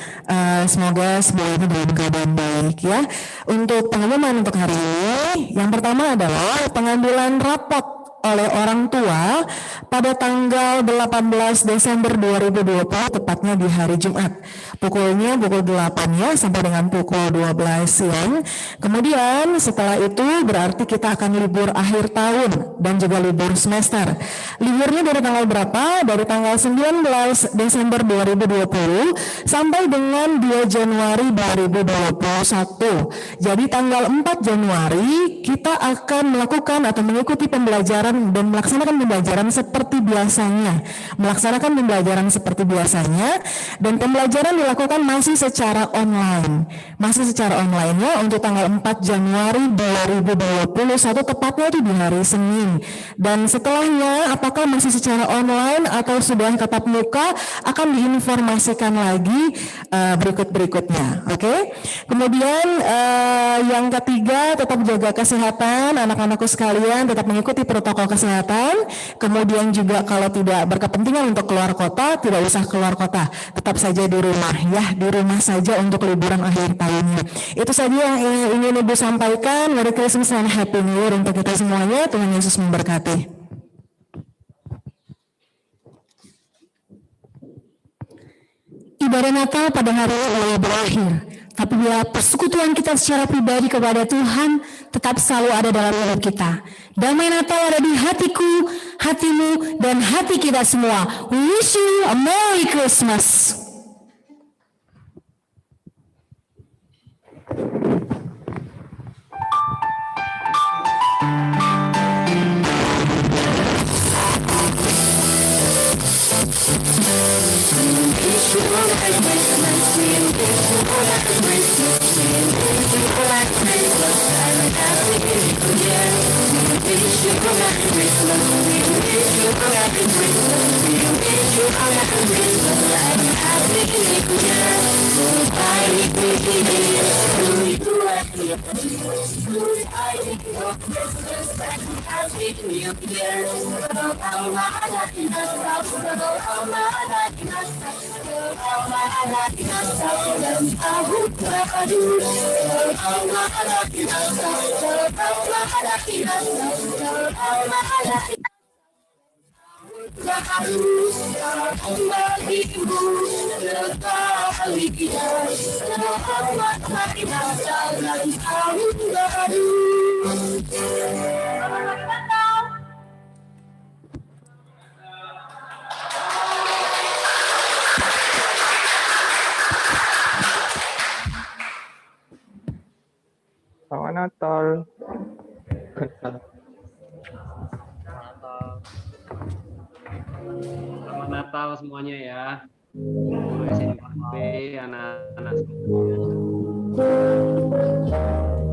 semoga semuanya dalam keadaan baik ya. Untuk pengumuman untuk hari ini, yang pertama adalah pengambilan rapot oleh orang tua pada tanggal 18 Desember 2020, tepatnya di hari Jumat. Pukulnya pukul 8 ya, sampai dengan pukul 12 siang. Kemudian setelah itu berarti kita akan libur akhir tahun dan juga libur semester. Liburnya dari tanggal berapa? Dari tanggal 19 Desember 2020 sampai dengan 2 Januari 2021. Jadi tanggal 4 Januari kita akan melakukan atau mengikuti pembelajaran dan melaksanakan pembelajaran seperti biasanya. Dan pembelajaran dilakukan masih secara online. Ya, untuk tanggal 4 Januari 2021 tepatnya itu di hari Senin. Dan setelahnya apakah masih secara online atau sudah tatap muka akan diinformasikan lagi berikutnya. Oke. Kemudian yang ketiga, tetap jaga kesehatan anak-anakku sekalian, tetap mengikuti protokol kesehatan. Kemudian juga kalau tidak berkepentingan untuk keluar kota, tidak usah keluar kota, tetap saja di rumah ya, di rumah saja untuk liburan akhir tahunnya. Itu saja yang ingin Ibu sampaikan. Merry Christmas and Happy New Year untuk kita semuanya. Tuhan Yesus memberkati. Ibadah Natal pada hari ini berakhir. Tapi bila persekutuan kita secara pribadi kepada Tuhan tetap selalu ada dalam hidup kita. Damai Natal ada di hatiku, hatimu, dan hati kita semua. We wish you a Merry Christmas. Selamat Natal. Selamat Natal semuanya ya. Anak-anak semuanya.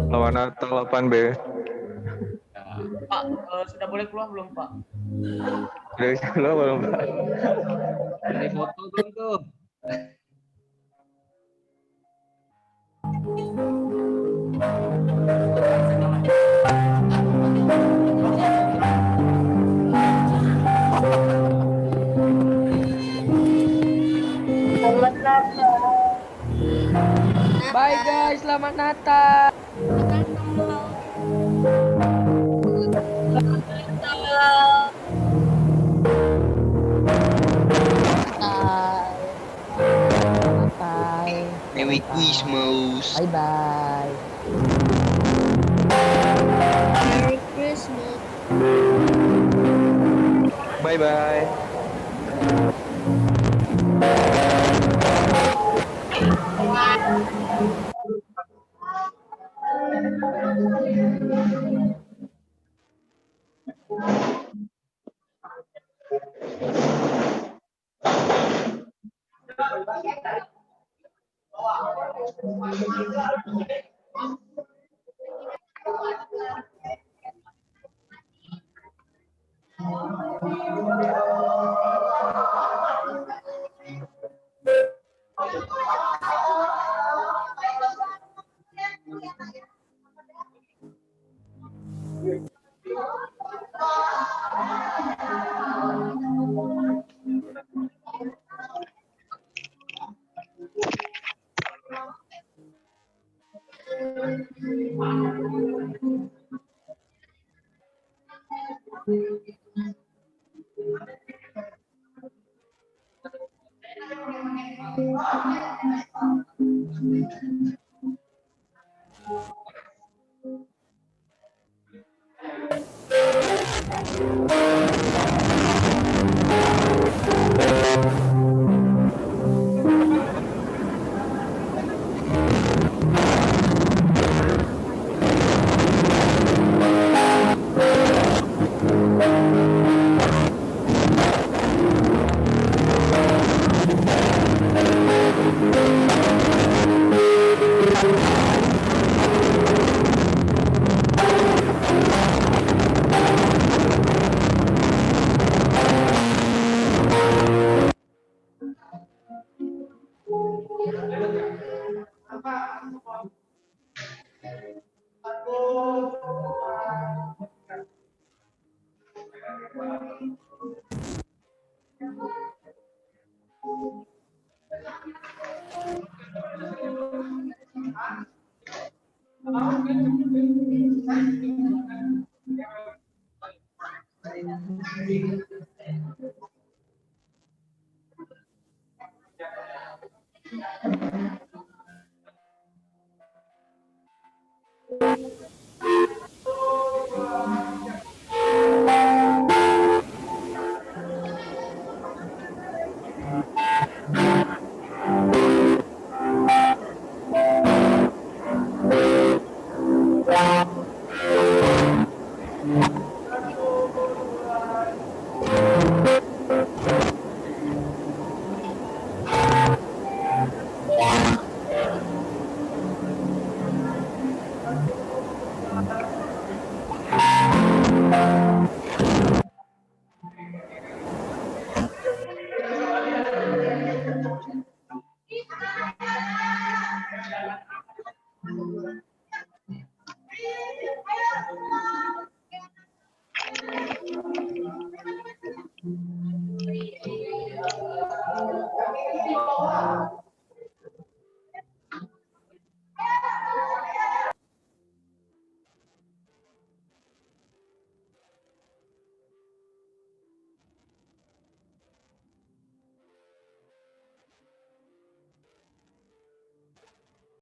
Selamat Natal 8B. Pak, sudah boleh keluar belum Pak? Sudah bisa keluar belum Pak? Dari foto belum tuh? Selamat Natal. Bye guys, selamat Natal. Merry Christmas. Bye bye. Merry Christmas. Bye-bye.